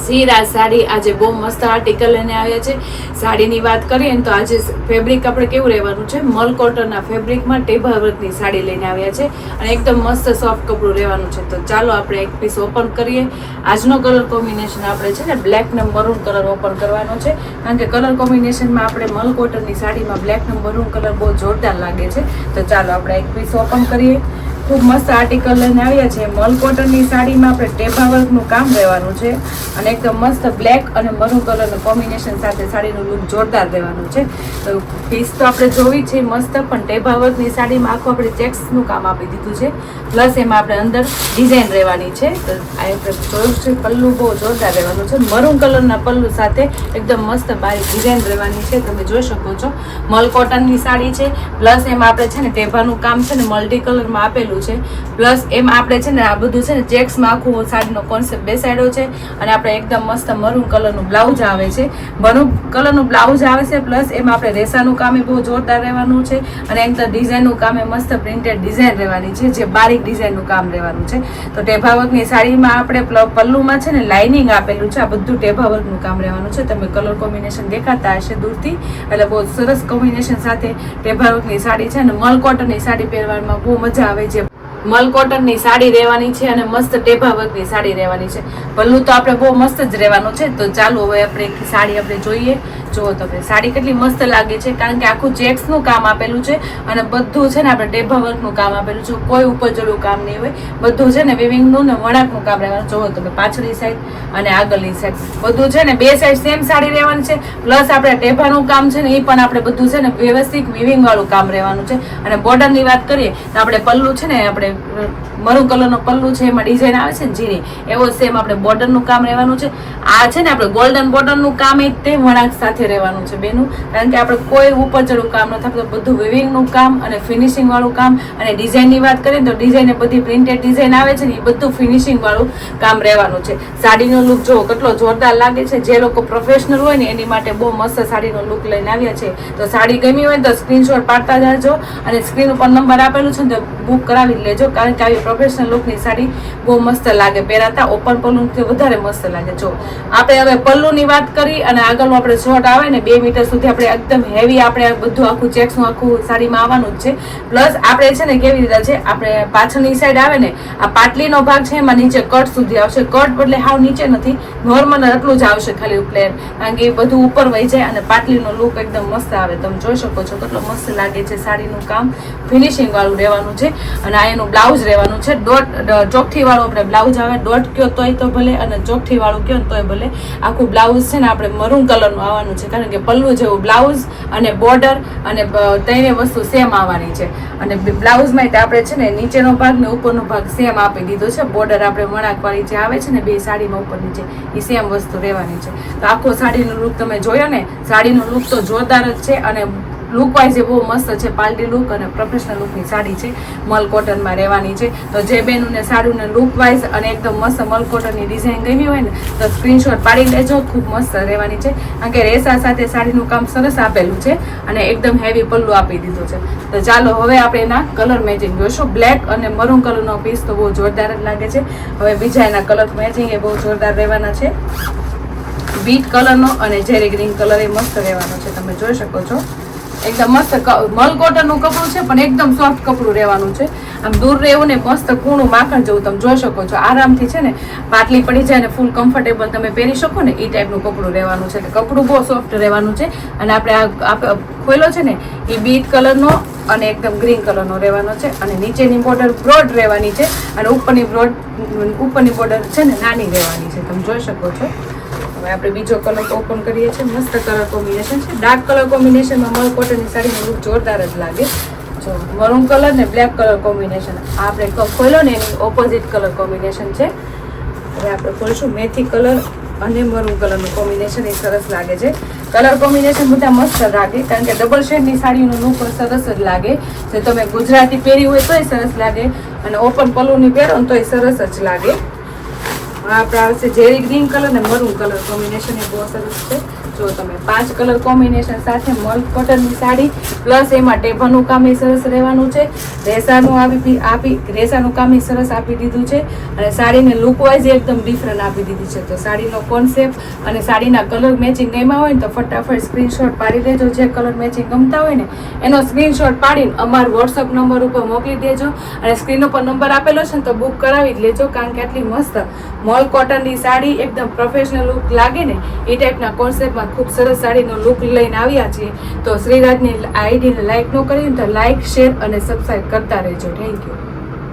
સિરાજ સાડી આજે બહુ મસ્ત આર્ટિકલ લઈને આવ્યા છે. સાડીની વાત કરીએ ને તો આજે ફેબ્રિક આપણે કેવું રહેવાનું છે, મલ કોટનના ફેબ્રિકમાં ટેબા વર્કની સાડી લઈને આવ્યા છે અને એકદમ મસ્ત સોફ્ટ કપડું રહેવાનું છે. તો ચાલો આપણે એક પીસ ઓપન કરીએ. આજનો કલર કોમ્બિનેશન આપણે છે ને બ્લેક ને મરૂન કલર ઓપન કરવાનો છે, કારણ કે કલર કોમ્બિનેશનમાં આપણે મલ કોટનની સાડીમાં બ્લેક ને મરૂન કલર બહુ જોરદાર લાગે છે. તો ચાલો આપણે એક પીસ ઓપન કરીએ. ખૂબ મસ્ત આર્ટિકલ લઈને આવ્યા છે. મલ કોટનની સાડીમાં આપણે ટેબા વર્કનું કામ રહેવાનું છે અને એકદમ મસ્ત બ્લેક અને મરૂન કલરનું કોમ્બિનેશન સાથે સાડીનું લુક જોરદાર રહેવાનું છે. તો પીસ તો આપણે જોવી છે મસ્ત, પણ ટેબા વર્કની સાડીમાં આખું આપણે ચેક્સનું કામ આપી દીધું છે, પ્લસ એમાં આપણે અંદર ડિઝાઇન રહેવાની છે. તો આ આપણે જોયું છે પલ્લું બહુ જોરદાર રહેવાનું છે. મરૂન કલરના પલ્લુ સાથે એકદમ મસ્ત બારીક ડિઝાઇન રહેવાની છે. તમે જોઈ શકો છો મલ કોટનની સાડી છે, પ્લસ એમાં આપણે છે ને ટેબાનું કામ છે ને મલ્ટી કલરમાં આપેલું છે, પ્લસ એમાં આપણે છે ને આ બધું છે ને ચેક્સમાં આખું સાડીનો કોન્સેપ્ટ બેસાડ્યો છે અને આપણે એકદમ મસ્ત મરૂન કલરનું બ્લાઉઝ આવે છે. મરૂન કલરનું બ્લાઉઝ આવે છે, પ્લસ એમાં આપણે રેસાનું કામ બહુ જોરદાર રહેવાનું છે અને એકદમ ડિઝાઇનનું કામ મસ્ત પ્રિન્ટેડ ડિઝાઇન રહેવાની છે, જે બારીક ડિઝાઇનનું કામ રહેવાનું છે. તો ટેબા વર્કની સાડીમાં આપણે પલ્લુમાં છે ને લાઇનિંગ આપેલું છે. આ બધું ટેબા વર્કનું કામ રહેવાનું છે. તમે કલર કોમ્બિનેશન દેખાતા હશે દૂરથી, એટલે બહુ સરસ કોમ્બિનેશન સાથે ટેબા વર્કની સાડી છે અને મલ કોટનની સાડી પહેરવામાં બહુ મજા આવે છે. મલ કોટનની સાડી રહેવાની છે અને મસ્ત ટેબા વર્કની સાડી રહેવાની છે. પલ્લું તો આપણે બહુ મસ્ત જ રહેવાનું છે. તો ચાલો હવે આપણે સાડી આપણે જોઈએ. જો તમે સાડી કેટલી મસ્ત લાગે છે, કારણ કે આખું ચેક્સનું કામ આપેલું છે અને બધું છે ને આપણે ટેબા વર્કનું કામ આપેલું છે. કોઈ ઉપર જડું કામ નહીં હોય, બધું છે ને વિવિંગનું ને વણાકનું કામ રહેવાનું. જોવો તમે પાછળની સાઈડ અને આગળની સાઈડ બધું છે ને બે સાઈડ સેમ સાડી રહેવાની છે, પ્લસ આપણે ટેબાનું કામ છે ને એ પણ આપણે બધું છે ને વ્યવસ્થિત વિવિંગ વાળું કામ રહેવાનું છે. અને બોર્ડરની વાત કરીએ તો આપણે પલ્લું છે ને આપણે મરૂન કલરનો પલ્લું છે, એમાં ડિઝાઇન આવે છે ને ઝીણી, એવો સેમ આપણે બોર્ડરનું કામ રહેવાનું છે. આ છે ને આપણે ગોલ્ડન બોર્ડરનું કામ તે વણાક સાથે રહેવાનું છે બેનું, કારણ કે આપણે કોઈ ઉપર ચડું કામ ન થતું, બધું વિવિંગનું કામ અને ફિનિશિંગ વાળું કામ. અને ડિઝાઇનની વાત કરીએ તો ડિઝાઇન બધી પ્રિન્ટેડ ડિઝાઇન આવે છે ને એ બધું ફિનિશિંગ વાળું કામ રહેવાનું છે. સાડીનો લુક જો કેટલો જોરદાર લાગે છે. જે લોકો પ્રોફેશનલ હોય ને એની માટે બહુ મસ્ત સાડીનો લુક લઈને આવ્યા છે. તો સાડી ગમી હોય તો સ્ક્રીનશોટ પાડતા જાજો અને સ્ક્રીન ઉપર નંબર આપેલું છે ને તો બુક કરાવી લેજો, કારણ કે આવી પ્રોફેશનલ લુકની સાડી બહુ મસ્ત લાગે પહેરાતા. ઓપન પલ્લું વધારે મસ્ત લાગે. જો આપણે હવે પલ્લુની વાત કરી અને આગળનું આપણે શોર્ટ આવે ને 2 મીટર સુધી આપણે એકદમ હેવી આપણે બધું આખું ચેક્સનું આખું સાડીમાં આવવાનું જ છે. પ્લસ આપણે છે ને કેવી રીતે છે, આપણે પાછળની સાઈડ આવે ને આ પાટલીનો ભાગ છે એમાં નીચે કટ સુધી આવશે. કટ એટલે હાવ નીચે નથી, નોર્મલ એટલું જ આવશે ખાલી પ્લેન, કારણ કે એ બધું ઉપર વહી જાય અને પાટલીનો લુક એકદમ મસ્ત આવે. તમે જોઈ શકો છો કેટલો મસ્ત લાગે છે. સાડીનું કામ ફિનિશિંગ વાળું રહેવાનું છે અને આ એનું બ્લાઉઝ રહેવાનું છે. ચોકઠી વાળું આપણે બ્લાઉઝ આવે, ડોટ કયો તોય તો ભલે અને ચોકઠી વાળું કયો તોય ભલે. આખું બ્લાઉઝ છે ને આપણે મરૂન કલરનું આવવાનું છે, કારણ કે પલ્લું જેવું બ્લાઉઝ અને બોર્ડર અને ત્રણેય વસ્તુ સેમ આવવાની છે. અને બ્લાઉઝમાં આપણે છે ને નીચેનો ભાગ ને ઉપરનો ભાગ સેમ આપી દીધો છે. બોર્ડર આપણે વણાકવાળી જે આવે છે ને બે સાડીમાં ઉપર નીચે એ સેમ વસ્તુ રહેવાની છે. તો આખો સાડીનો લુક તમે જોયો ને, સાડીનો લુક તો જોરદાર જ છે અને લુક વાઇઝ એ બહુ મસ્ત છે. પાર્ટી લુક અને પ્રોફેશનલ લુકની સાડી છે, મલ કોટનમાં રહેવાની છે. તો જે બેનને સાડીને લુક વાઇઝ અને એકદમ મસ્ત મલ કોટનની ડિઝાઇન ગમી હોય ને તો સ્ક્રીનશોટ પાડી લેજો. ખૂબ મસ્ત રહેવાની છે, કારણ કે રેસા સાથે સાડીનું કામ સરસ આપેલું છે અને એકદમ હેવી પલ્લું આપી દીધું છે. તો ચાલો હવે આપણે એના કલર મેચિંગ જોઈશું. બ્લેક અને મરૂન કલરનો પીસ તો બહુ જોરદાર જ લાગે છે. હવે બીજા એના કલર મેચિંગ એ બહુ જોરદાર રહેવાના છે. બીટ કલરનો અને જેરી ગ્રીન કલર એ મસ્ત રહેવાનો છે. તમે જોઈ શકો છો એકદમ મસ્ત મલ કોટનનું કપડું છે, પણ એકદમ સોફ્ટ કપડું રહેવાનું છે. આમ દૂર રહેવું ને મસ્ત કૂણું માખણ જેવું તમે જોઈ શકો છો. આરામથી છે ને પાટલી પડી જાય ને ફૂલ કમ્ફર્ટેબલ તમે પહેરી શકો ને એ ટાઈપનું કપડું રહેવાનું છે. કપડું બહુ સોફ્ટ રહેવાનું છે. અને આપણે ખોલ્યો છે ને એ બીટ કલરનો અને એકદમ ગ્રીન કલરનો રહેવાનો છે. અને નીચેની બોર્ડર બ્રોડ રહેવાની છે અને ઉપરની બોર્ડર છે ને નાની રહેવાની છે. તમે જોઈ શકો છો. હવે આપણે બીજો કલર ઓપન કરીએ છીએ. મસ્ત કલર કોમ્બિનેશન છે. ડાર્ક કલર કોમ્બિનેશનમાં મલ કોટનની સાડીનો લુક જોરદાર જ લાગે. જો મરૂન કલર ને બ્લેક કલર કોમ્બિનેશન આપણે ખોલ્યો ને એની ઓપોઝિટ કલર કોમ્બિનેશન છે. હવે આપણે ખોલશું મેથી કલર અને મરૂન કલરનું કોમ્બિનેશન એ સરસ લાગે છે. કલર કોમ્બિનેશન બધા મસ્ત લાગે, કારણ કે ડબલ શેડની સાડીનું લુક પણ સરસ જ લાગે. જો તમે ગુજરાતી પહેરી હોય તોય સરસ લાગે અને ઓપન પલ્લુની પહેરો ને તોય સરસ જ લાગે. આપણે આવશે જેરી ગ્રીન કલર ને મરૂન કલર કોમ્બિનેશન એ બહુ સરસ છે. જો તમે 5 કલર કોમ્બિનેશન સાથે મલ કોટનની સાડી પ્લસ એમાં ટેભાનું કામ એ સરસ રહેવાનું છે. રેસાનું કામ એ સરસ આપી દીધું છે અને સાડીને લુક વાઇઝ એકદમ ડિફરન્ટ આપી દીધી છે. તો સાડીનો કોન્સેપ્ટ અને સાડીના કલર મેચિંગ ગમ્યા હોય ને તો ફટાફટ સ્ક્રીનશોટ પાડી દેજો. જે કલર મેચિંગ ગમતા હોય ને એનો સ્ક્રીનશોટ પાડીને અમારા વોટ્સઅપ નંબર ઉપર મોકલી દેજો અને સ્ક્રીન ઉપર નંબર આપેલો છે ને તો બુક કરાવી જ લેજો. કારણ કે આટલી મસ્ત મોલ કોટનની સાડી એકદમ પ્રોફેશનલ લુક લાગે ને એ ટાઈપના કોન્સેપ્ટમાં ખૂબ સરસ સાડીનો લુક લઈને આવ્યા છીએ. તો શ્રીરાજની આઈડીને લાઈક ન કરી તો લાઈક, શેર અને સબસ્ક્રાઈબ કરતા રહેજો. Thank you.